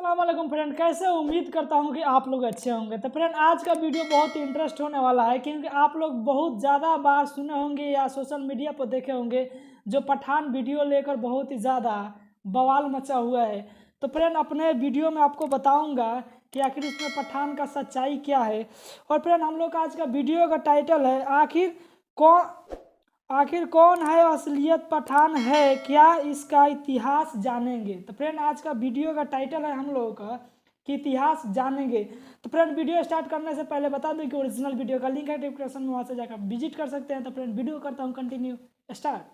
अस्सलामुअलैकुम फ्रेंड, कैसे उम्मीद करता हूं कि आप लोग अच्छे होंगे। तो फ्रेंड, आज का वीडियो बहुत ही इंटरेस्ट होने वाला है, क्योंकि आप लोग बहुत ज़्यादा बार सुने होंगे या सोशल मीडिया पर देखे होंगे जो पठान वीडियो लेकर बहुत ही ज़्यादा बवाल मचा हुआ है। तो फ्रेंड, अपने वीडियो में आपको बताऊंगा कि आखिर इसमें पठान का सच्चाई क्या है। और फ्रेंड, हम लोग का आज का वीडियो का टाइटल है आखिर कौन है असलियत पठान है, क्या इसका इतिहास जानेंगे। तो फ्रेंड, आज का वीडियो का टाइटल है हम लोगों का कि इतिहास जानेंगे। तो फ्रेंड, वीडियो स्टार्ट करने से पहले बता दूं कि ओरिजिनल वीडियो का लिंक है डिस्क्रिप्शन में, वहां से जाकर विजिट कर सकते हैं। तो फ्रेंड, वीडियो करता हूं कंटिन्यू स्टार्ट।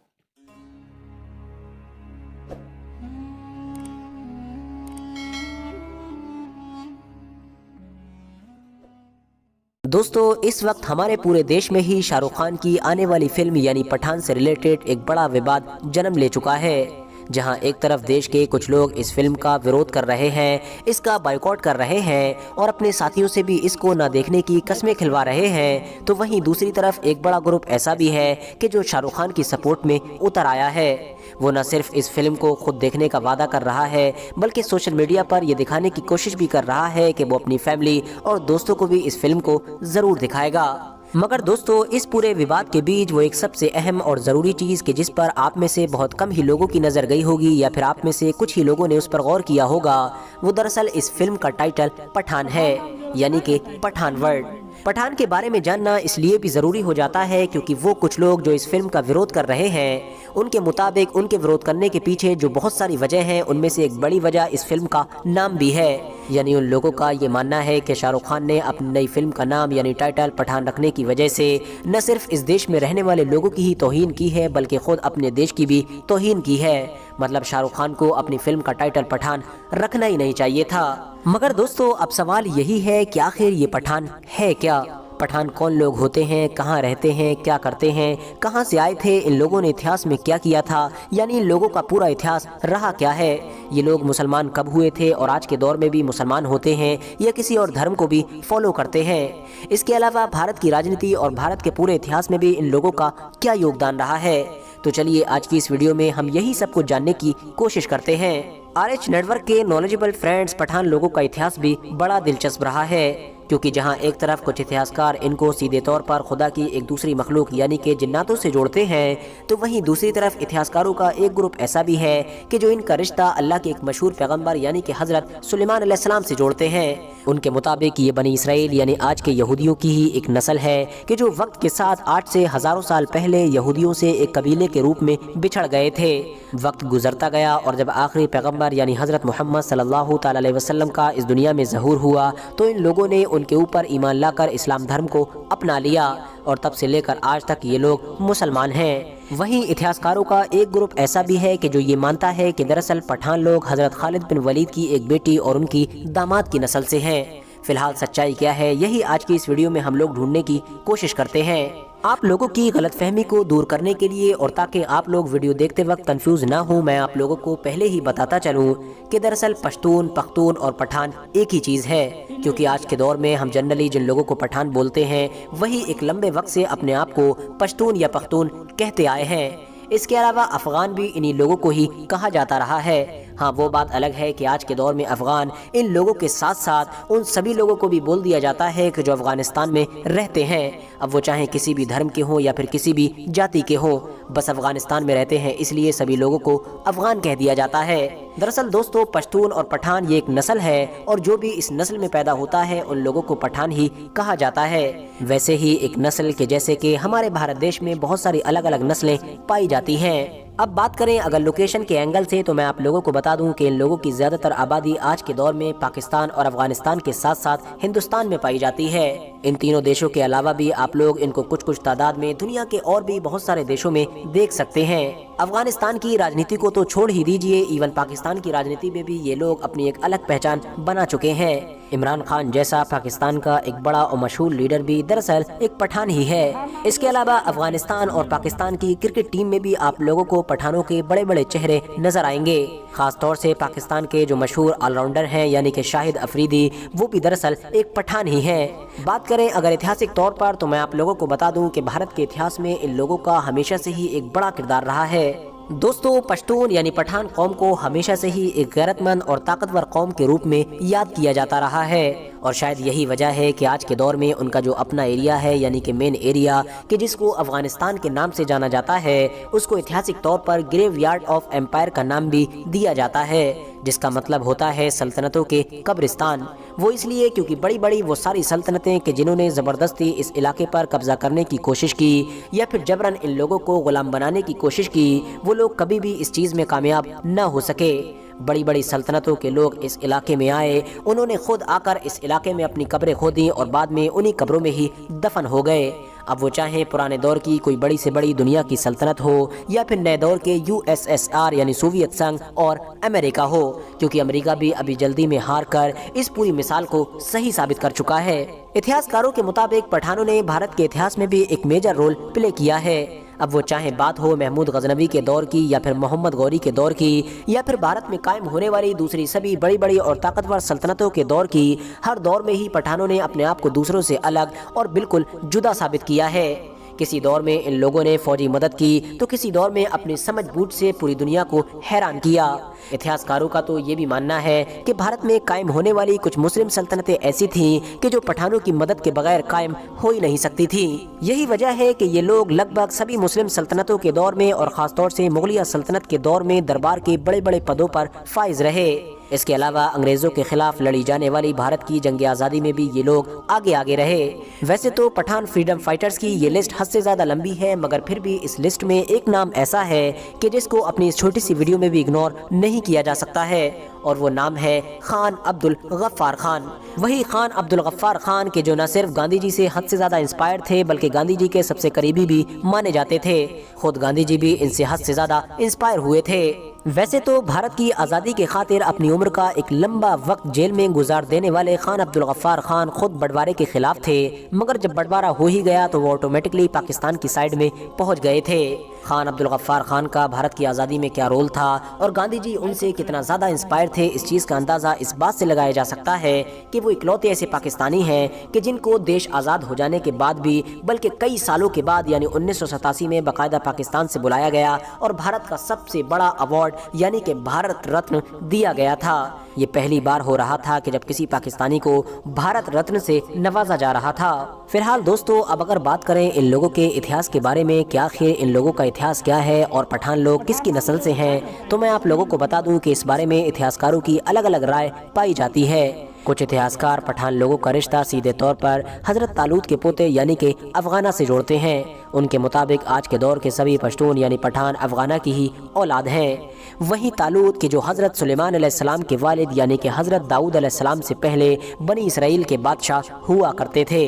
दोस्तों, इस वक्त हमारे पूरे देश में ही शाहरुख खान की आने वाली फिल्म यानी पठान से रिलेटेड एक बड़ा विवाद जन्म ले चुका है, जहां एक तरफ देश के कुछ लोग इस फिल्म का विरोध कर रहे हैं, इसका बायकॉट कर रहे हैं और अपने साथियों से भी इसको ना देखने की कस्में खिलवा रहे हैं, तो वहीं दूसरी तरफ एक बड़ा ग्रुप ऐसा भी है कि जो शाहरुख खान की सपोर्ट में उतर आया है। वो न सिर्फ इस फिल्म को खुद देखने का वादा कर रहा है, बल्कि सोशल मीडिया पर ये दिखाने की कोशिश भी कर रहा है कि वो अपनी फैमिली और दोस्तों को भी इस फिल्म को जरूर दिखाएगा। मगर दोस्तों, इस पूरे विवाद के बीच वो एक सबसे अहम और ज़रूरी चीज़ कि जिस पर आप में से बहुत कम ही लोगों की नज़र गई होगी या फिर आप में से कुछ ही लोगों ने उस पर गौर किया होगा, वो दरअसल इस फिल्म का टाइटल पठान है, यानी कि पठान वर्ड। पठान के बारे में जानना इसलिए भी ज़रूरी हो जाता है क्योंकि वो कुछ लोग जो इस फिल्म का विरोध कर रहे हैं, उनके मुताबिक उनके विरोध करने के पीछे जो बहुत सारी वजह हैं, उनमें से एक बड़ी वजह इस फिल्म का नाम भी है। यानी उन लोगों का ये मानना है कि शाहरुख खान ने अपनी नई फिल्म का नाम यानी टाइटल पठान रखने की वजह से न सिर्फ इस देश में रहने वाले लोगों की ही तौहीन की है, बल्कि खुद अपने देश की भी तौहीन की है। मतलब शाहरुख खान को अपनी फिल्म का टाइटल पठान रखना ही नहीं चाहिए था। मगर दोस्तों, अब सवाल यही है कि आखिर ये पठान है क्या? पठान कौन लोग होते हैं, कहाँ रहते हैं, क्या करते हैं, कहाँ से आए थे, इन लोगों ने इतिहास में क्या किया था, यानी इन लोगों का पूरा इतिहास रहा क्या है, ये लोग मुसलमान कब हुए थे और आज के दौर में भी मुसलमान होते हैं या किसी और धर्म को भी फॉलो करते हैं। इसके अलावा भारत की राजनीति और भारत के पूरे इतिहास में भी इन लोगों का क्या योगदान रहा है। तो चलिए आज की इस वीडियो में हम यही सब कुछ जानने की कोशिश करते हैं। RH नेटवर्क के नॉलेजेबल फ्रेंड्स, पठान लोगों का इतिहास भी बड़ा दिलचस्प रहा है, क्योंकि जहां एक तरफ कुछ इतिहासकार इनको सीधे तौर पर खुदा की एक दूसरी मखलूक यानी कि जिन्नातों से जोड़ते हैं, तो वहीं दूसरी तरफ इतिहासकारों का एक ग्रुप ऐसा भी है कि जो इनका रिश्ता अल्लाह के एक मशहूर पैगंबर यानी कि हजरत सुलेमान अलैहिस्सलाम से जोड़ते हैं। उनके मुताबिक ये बनी इसराइल यानी आज के यहूदियों की ही एक नस्ल है कि जो वक्त के साथ 8 से हजारों साल पहले यहूदियों से एक कबीले के रूप में बिछड़ गए थे। वक्त गुजरता गया और जब आखिरी पैगंबर यानी हजरत मोहम्मद सल्लल्लाहु तआला अलैहि वसल्लम का इस दुनिया में ज़हूर हुआ, तो इन लोगों ने उनके ऊपर ईमान लाकर इस्लाम धर्म को अपना लिया और तब से लेकर आज तक ये लोग मुसलमान हैं। वहीं इतिहासकारों का एक ग्रुप ऐसा भी है कि जो ये मानता है कि दरअसल पठान लोग हजरत खालिद बिन वलीद की एक बेटी और उनकी दामाद की नस्ल से हैं। फिलहाल सच्चाई क्या है, यही आज की इस वीडियो में हम लोग ढूंढने की कोशिश करते हैं। आप लोगों की गलतफहमी को दूर करने के लिए और ताकि आप लोग वीडियो देखते वक्त कंफ्यूज ना हो, मैं आप लोगों को पहले ही बताता चलूं कि दरअसल पश्तून, पख्तून और पठान एक ही चीज़ है, क्योंकि आज के दौर में हम जनरली जिन लोगों को पठान बोलते हैं वही एक लंबे वक्त से अपने आप को पश्तून या पख्तून कहते आए हैं। इसके अलावा अफगान भी इन्हीं लोगों को ही कहा जाता रहा है। हाँ, वो बात अलग है कि आज के दौर में अफगान इन लोगों के साथ साथ उन सभी लोगों को भी बोल दिया जाता है कि जो अफगानिस्तान में रहते हैं, अब वो चाहे किसी भी धर्म के हों या फिर किसी भी जाति के हों, बस अफगानिस्तान में रहते हैं, इसलिए सभी लोगों को अफगान कह दिया जाता है। दरअसल दोस्तों, पश्तून और पठान ये एक नस्ल है और जो भी इस नस्ल में पैदा होता है उन लोगों को पठान ही कहा जाता है। वैसे ही एक नस्ल के जैसे कि हमारे भारत देश में बहुत सारी अलग अलग नस्लें पाई जाती हैं। अब बात करें अगर लोकेशन के एंगल से, तो मैं आप लोगों को बता दूं कि इन लोगों की ज्यादातर आबादी आज के दौर में पाकिस्तान और अफगानिस्तान के साथ साथ हिंदुस्तान में पाई जाती है। इन तीनों देशों के अलावा भी आप लोग इनको कुछ कुछ तादाद में दुनिया के और भी बहुत सारे देशों में देख सकते हैं। अफगानिस्तान की राजनीति को तो छोड़ ही दीजिए, इवन पाकिस्तान की राजनीति में भी ये लोग अपनी एक अलग पहचान बना चुके हैं। इमरान खान जैसा पाकिस्तान का एक बड़ा और मशहूर लीडर भी दरअसल एक पठान ही है। इसके अलावा अफगानिस्तान और पाकिस्तान की क्रिकेट टीम में भी आप लोगों को पठानों के बड़े बड़े चेहरे नजर आएंगे। खास तौर से पाकिस्तान के जो मशहूर ऑलराउंडर हैं यानी कि शाहिद अफरीदी, वो भी दरअसल एक पठान ही हैं। बात करें अगर ऐतिहासिक तौर पर, तो मैं आप लोगों को बता दूं कि भारत के इतिहास में इन लोगों का हमेशा से ही एक बड़ा किरदार रहा है। दोस्तों, पश्तून यानी पठान कौम को हमेशा से ही एक गैरतमंद और ताकतवर कौम के रूप में याद किया जाता रहा है और शायद यही वजह है कि आज के दौर में उनका जो अपना एरिया है यानी कि मेन एरिया कि जिसको अफगानिस्तान के नाम से जाना जाता है, उसको ऐतिहासिक तौर पर ग्रेवयार्ड ऑफ एम्पायर का नाम भी दिया जाता है, जिसका मतलब होता है सल्तनतों के कब्रिस्तान। वो इसलिए क्योंकि बड़ी बड़ी वो सारी सल्तनतें कि जिन्होंने ज़बरदस्ती इस इलाके पर कब्जा करने की कोशिश की या फिर जबरन इन लोगों को गुलाम बनाने की कोशिश की, वो लोग कभी भी इस चीज़ में कामयाब न हो सके। बड़ी बड़ी सल्तनतों के लोग इस इलाके में आए, उन्होंने खुद आकर इस इलाके में अपनी कब्रें खोदी और बाद में उन्हीं कब्रों में ही दफन हो गए। अब वो चाहे पुराने दौर की कोई बड़ी से बड़ी दुनिया की सल्तनत हो या फिर नए दौर के USSR यानी सोवियत संघ और अमेरिका हो, क्योंकि अमेरिका भी अभी जल्दी में हार कर इस पूरी मिसाल को सही साबित कर चुका है। इतिहासकारों के मुताबिक पठानों ने भारत के इतिहास में भी एक मेजर रोल प्ले किया है। अब वो चाहे बात हो महमूद गजनवी के दौर की या फिर मोहम्मद गौरी के दौर की या फिर भारत में कायम होने वाली दूसरी सभी बड़ी बड़ी और ताकतवर सल्तनतों के दौर की, हर दौर में ही पठानों ने अपने आप को दूसरों से अलग और बिल्कुल जुदा साबित किया है। किसी दौर में इन लोगों ने फौजी मदद की तो किसी दौर में अपनी समझ बूझ से पूरी दुनिया को हैरान किया। इतिहासकारों का तो ये भी मानना है कि भारत में कायम होने वाली कुछ मुस्लिम सल्तनतें ऐसी थीं कि जो पठानों की मदद के बगैर कायम हो ही नहीं सकती थी। यही वजह है कि ये लोग लगभग सभी मुस्लिम सल्तनतों के दौर में और खासतौर से मुगलिया सल्तनत के दौर में दरबार के बड़े बड़े पदों पर फाइज रहे। इसके अलावा अंग्रेजों के खिलाफ लड़ी जाने वाली भारत की जंग आज़ादी में भी ये लोग आगे आगे रहे। वैसे तो पठान फ्रीडम फाइटर्स की ये लिस्ट हद से ज़्यादा लंबी है, मगर फिर भी इस लिस्ट में एक नाम ऐसा है कि जिसको अपनी इस छोटी सी वीडियो में भी इग्नोर नहीं किया जा सकता है, और वो नाम है खान अब्दुल गफ्फार खान। वही खान अब्दुल गफ्फार खान के जो न सिर्फ गांधी जी से हद से ज़्यादा इंस्पायर थे बल्कि गांधी जी के सबसे करीबी भी माने जाते थे। खुद गांधी जी भी इनसे हद से ज़्यादा इंस्पायर हुए थे। वैसे तो भारत की आज़ादी के खातिर अपनी उम्र का एक लंबा वक्त जेल में गुजार देने वाले खान अब्दुल गफ्फार खान खुद बंटवारे के खिलाफ थे, मगर जब बंटवारा हो ही गया तो वो ऑटोमेटिकली पाकिस्तान की साइड में पहुंच गए थे। खान अब्दुल गफ्फार खान का भारत की आज़ादी में क्या रोल था और गांधी जी उनसे कितना ज़्यादा इंस्पायर थे, इस चीज़ का अंदाज़ा इस बात से लगाया जा सकता है कि वो इकलौते ऐसे पाकिस्तानी हैं कि जिनको देश आज़ाद हो जाने के बाद भी बल्कि कई सालों के बाद यानी 1987 में बाकायदा पाकिस्तान से बुलाया गया और भारत का सबसे बड़ा अवार्ड यानी कि भारत रत्न दिया गया था। ये पहली बार हो रहा था कि जब किसी पाकिस्तानी को भारत रत्न से नवाजा जा रहा था। फिलहाल दोस्तों, अब अगर बात करें इन लोगों के इतिहास के बारे में कि आखिर इन लोगों का इतिहास क्या है और पठान लोग किसकी नस्ल से हैं, तो मैं आप लोगों को बता दूं कि इस बारे में इतिहासकारों की अलग अलग राय पाई जाती है। कुछ इतिहासकार पठान लोगों का रिश्ता सीधे तौर पर हजरत तालूत के पोते यानी कि अफगाना से जोड़ते हैं। उनके मुताबिक आज के दौर के सभी पश्तून यानी पठान अफगाना की ही औलाद हैं। वहीं तालूत के जो हजरत सुलेमान अलैहिस्सलाम के वालिद यानी कि हजरत दाऊद अलैहिस्सलाम से पहले बनी इसराइल के बादशाह हुआ करते थे।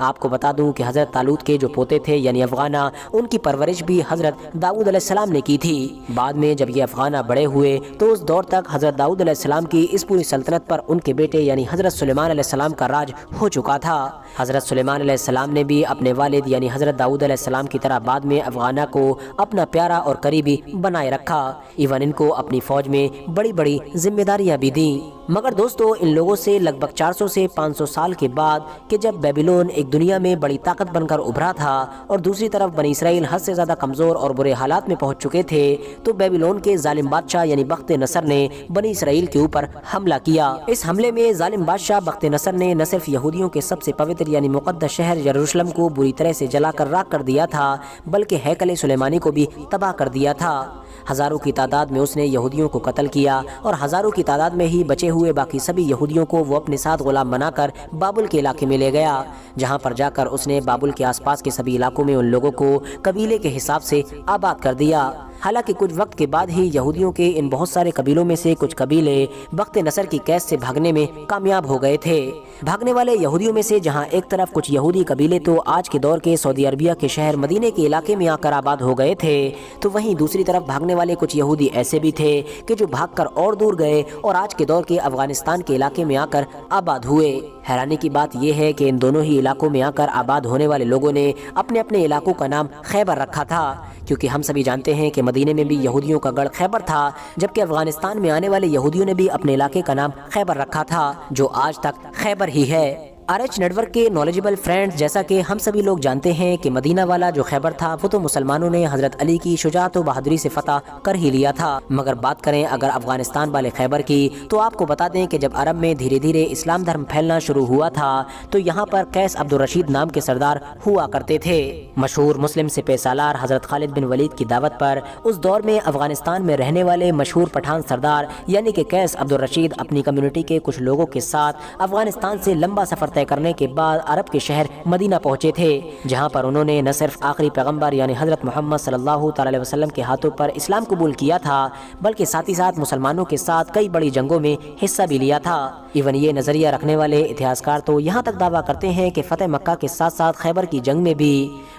आपको बता दूं कि हजरत तालूत के जो पोते थे यानी अफगाना, उनकी परवरिश भी हजरत दाऊद अलैहिस्सलाम ने की थी। बाद में जब ये अफगाना बड़े हुए तो उस दौर तक हजरत दाऊद अलैहिस्सलाम की इस पूरी सल्तनत पर उनके बेटे यानी हजरत सुलेमान अलैहिस्सलाम का राज हो चुका था। हजरत सुलेमान अलैहिस्सलाम ने भी अपने वालिद यानी हजरत दाऊद अलैहिस्सलाम की तरह बाद में अफगाना को अपना प्यारा और करीबी बनाए रखा। इवन इनको अपनी फौज में बड़ी बड़ी जिम्मेदारियां भी दी। मगर दोस्तों, इन लोगों से लगभग 400 से 500 साल के बाद कि जब बेबीलोन एक दुनिया में बड़ी ताकत बनकर उभरा था और दूसरी तरफ बनी इसराइल हद से ज़्यादा कमज़ोर और बुरे हालात में पहुंच चुके थे, तो बेबीलोन के जालिम बादशाह यानी बख्त नसर ने बनी इसराइल के ऊपर हमला किया। इस हमले में जालिम बादशाह बख्त नसर ने न सिर्फ यहूदियों के सबसे पवित्र यानी मुक़द्दस शहर यरूशलेम को बुरी तरह से जलाकर राख कर दिया था, बल्कि हैकल सुलेमानी को भी तबाह कर दिया था। हज़ारों की तादाद में उसने यहूदियों को कत्ल किया और हज़ारों की तादाद में ही बचे हुए बाकी सभी यहूदियों को वो अपने साथ गुलाम बनाकर बाबुल के इलाके में ले गया, जहां पर जाकर उसने बाबुल के आसपास के सभी इलाकों में उन लोगों को कबीले के हिसाब से आबाद कर दिया। हालांकि कुछ वक्त के बाद ही यहूदियों के इन बहुत सारे कबीलों में से कुछ कबीले बख्त नसर की कैद से भागने में कामयाब हो गए थे। भागने वाले यहूदियों में से जहां एक तरफ कुछ यहूदी कबीले तो आज के दौर के सऊदी अरबिया के शहर मदीने के इलाके में आकर आबाद हो गए थे, तो वहीं दूसरी तरफ भागने वाले कुछ यहूदी ऐसे भी थे कि जो भागकर और दूर गए और आज के दौर के अफगानिस्तान के इलाके में आकर आबाद हुए। हैरानी की बात यह है कि इन दोनों ही इलाकों में आकर आबाद होने वाले लोगों ने अपने अपने इलाकों का नाम खैबर रखा था, क्योंकि हम सभी जानते हैं कि मदीने में भी यहूदियों का गढ़ खैबर था, जबकि अफगानिस्तान में आने वाले यहूदियों ने भी अपने इलाके का नाम खैबर रखा था, जो आज तक खैबर ही है। RH नेटवर्क के नॉलेजेबल फ्रेंड्स, जैसा कि हम सभी लोग जानते हैं कि मदीना वाला जो खैबर था वो तो मुसलमानों ने हजरत अली की शुजाअत व बहादुरी से फतह कर ही लिया था। मगर बात करें अगर अफगानिस्तान वाले खैबर की, तो आपको बता दें कि जब अरब में धीरे धीरे इस्लाम धर्म फैलना शुरू हुआ था तो यहाँ पर कैस अब्दुल रशीद नाम के सरदार हुआ करते थे। मशहूर मुस्लिम सिपह सालार हजरत खालिद बिन वलीद की दावत पर उस दौर में अफगानिस्तान में रहने वाले मशहूर पठान सरदार यानी कि कैस अब्दुल रशीद अपनी कम्युनिटी के कुछ लोगों के साथ अफगानिस्तान से लंबा सफर तय करने के बाद अरब के शहर मदीना पहुंचे थे, जहां पर उन्होंने न सिर्फ आखिरी पैगंबर यानी हजरत मोहम्मद सल्लल्लाहु अलैहि वसल्लम के हाथों पर इस्लाम कबूल किया था, बल्कि साथ ही साथ मुसलमानों के साथ कई बड़ी जंगों में हिस्सा भी लिया था। इवन ये नजरिया रखने वाले इतिहासकार तो यहाँ तक दावा करते हैं कि फतेह मक्का के साथ साथ खैबर की जंग में भी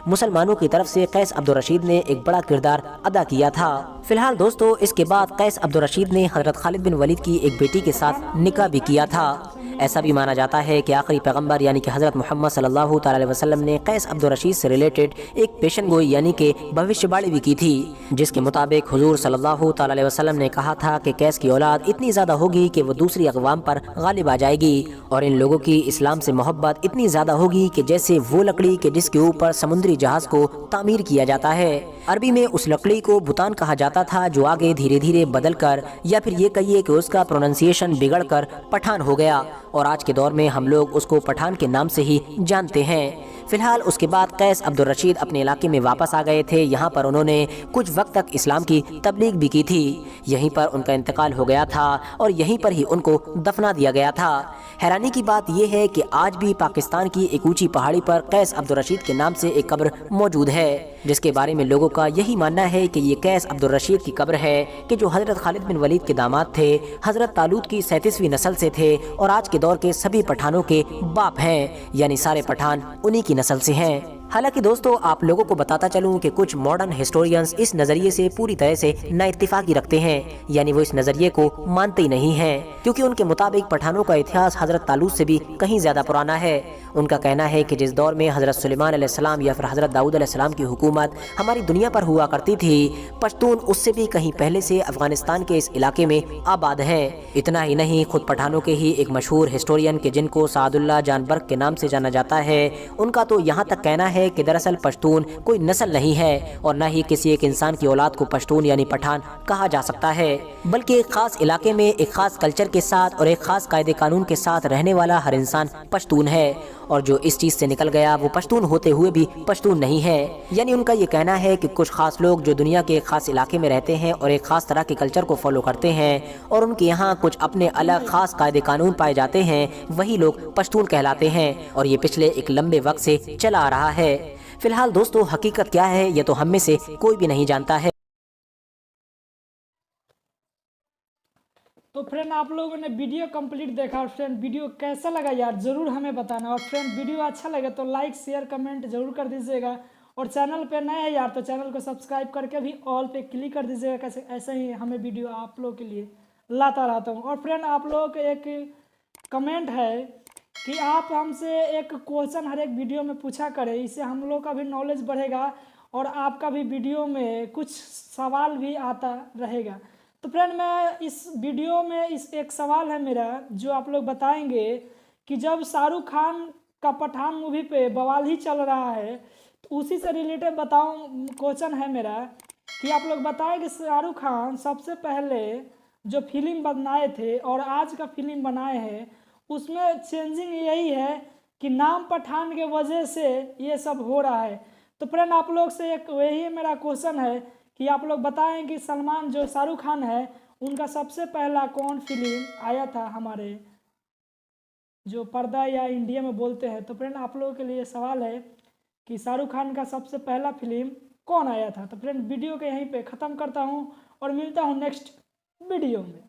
मुसलमानों की तरफ से कैस अब्दुल रशीद ने एक बड़ा किरदार अदा किया था। फिलहाल दोस्तों, इसके बाद कैस अब्दुल रशीद ने हजरत खालिद बिन वलीद की एक बेटी के साथ निकाह भी किया था। ऐसा भी माना जाता है कि आखिरी पैगंबर यानी कि हजरत मोहम्मद सल्लल्लाहु अलैहि वसल्लम ने कैस अब्दुल रशीद से रिलेटेड एक पेशन गोई यानी कि भविष्यवाणी भी की थी, जिसके मुताबिक हुजूर सल्लल्लाहु अलैहि वसल्लम ने कहा था कि कैस की औलाद इतनी ज़्यादा होगी कि वो दूसरी अक़वाम पर गालिब आ जाएगी और इन लोगों की इस्लाम से मोहब्बत इतनी ज़्यादा होगी कि जैसे वो लकड़ी के जिसके ऊपर समुद्री जहाज को तामीर किया जाता है। अरबी में उस लकड़ी को बुतान कहा जाता था, जो आगे धीरे धीरे बदल कर या फिर ये कहिए कि उसका प्रोनाउंसिएशन बिगड़ कर पठान हो गया और आज के दौर में हम लोग उसको पठान के नाम से ही जानते हैं। फिलहाल उसके बाद कैस अब्दुल रशीद अपने इलाके में वापस आ गए थे। यहाँ पर उन्होंने कुछ वक्त तक इस्लाम की तबलीग भी की थी। यहीं पर उनका इंतकाल हो गया था और यहीं पर ही उनको दफना दिया गया था। हैरानी की बात यह है कि आज भी पाकिस्तान की एक ऊंची पहाड़ी पर कैस अब्दुल रशीद के नाम से एक कब्र मौजूद है, जिसके बारे में लोगों का यही मानना है कि ये कैस अब्दुल रशीद की कब्र है कि जो हजरत खालिद बिन वलीद के दामाद थे, हजरत तालूत की 37वीं नस्ल से थे और आज के दौर के सभी पठानों के बाप हैं, यानी सारे पठान उन्हीं की नस्ल से हैं। हालांकि दोस्तों, आप लोगों को बताता चलूं कि कुछ मॉडर्न हिस्टोरियंस इस नज़रिए से पूरी तरह से नाइत्तेफाकी रखते हैं, यानी वो इस नज़रिए को मानते ही नहीं हैं, क्योंकि उनके मुताबिक पठानों का इतिहास हजरत तालूत से भी कहीं ज़्यादा पुराना है। उनका कहना है कि जिस दौर में हजरत सुलेमान अलैहिस्सलाम या फिर हजरत दाऊद अलैहिस्सलाम की हुकूमत हमारी दुनिया पर हुआ करती थी, पश्तून उससे भी कहीं पहले से अफगानिस्तान के इस इलाके में आबाद हैं। इतना ही नहीं, खुद पठानों के ही एक मशहूर हिस्टोरियन के जिनको सादुल्लाह जानबर्ग के नाम से जाना जाता है, उनका तो यहाँ तक कहना है कि दरअसल पश्तून कोई नस्ल नहीं है और न ही किसी एक इंसान की औलाद को पश्तून यानी पठान कहा जा सकता है, बल्कि एक खास इलाके में एक खास कल्चर के साथ और एक खास कायदे कानून के साथ रहने वाला हर इंसान पश्तून है, और जो इस चीज से निकल गया वो पश्तून होते हुए भी पश्तून नहीं है। यानी उनका ये कहना है कि कुछ खास लोग जो दुनिया के एक खास इलाके में रहते हैं और एक खास तरह के कल्चर को फॉलो करते हैं और उनके यहाँ कुछ अपने अलग खास कायदे कानून पाए जाते हैं, वही लोग पश्तून कहलाते हैं, और ये पिछले एक लंबे वक्त से चला आ रहा है। फिलहाल दोस्तों, हकीकत क्या है ये तो हम में से कोई भी नहीं जानता है। तो फ्रेंड, आप लोगों ने वीडियो कंप्लीट देखा और फ्रेंड वीडियो कैसा लगा यार ज़रूर हमें बताना, और फ्रेंड वीडियो अच्छा लगे तो लाइक शेयर कमेंट जरूर कर दीजिएगा, और चैनल पे नए हैं यार तो चैनल को सब्सक्राइब करके भी ऑल पे क्लिक कर दीजिएगा, कैसे ऐसे ही हमें वीडियो आप लोग के लिए लाता रहता हूँ। और फ्रेंड, आप लोग के एक कमेंट है कि आप हमसे एक क्वेश्चन हर एक वीडियो में पूछा करें, इससे हम लोग का भी नॉलेज बढ़ेगा और आपका भी वीडियो में कुछ सवाल भी आता रहेगा। तो फ्रेंड, मैं इस वीडियो में इस एक सवाल है मेरा जो आप लोग बताएंगे कि जब शाहरुख खान का पठान मूवी पे बवाल ही चल रहा है, तो उसी से रिलेटेड बताऊं क्वेश्चन है मेरा कि आप लोग बताएं कि शाहरुख खान सबसे पहले जो फिल्म बनाए थे और आज का फिल्म बनाए हैं उसमें चेंजिंग यही है कि नाम पठान के वजह से ये सब हो रहा है। तो फ्रेंड, आप लोग से एक वही मेरा क्वेश्चन है कि आप लोग बताएं कि सलमान जो शाहरुख खान है उनका सबसे पहला कौन फिल्म आया था हमारे जो पर्दा या इंडिया में बोलते हैं। तो फ्रेंड, आप लोगों के लिए सवाल है कि शाहरुख खान का सबसे पहला फिल्म कौन आया था। तो फ्रेंड, वीडियो को यहीं पे ख़त्म करता हूँ और मिलता हूँ नेक्स्ट वीडियो में।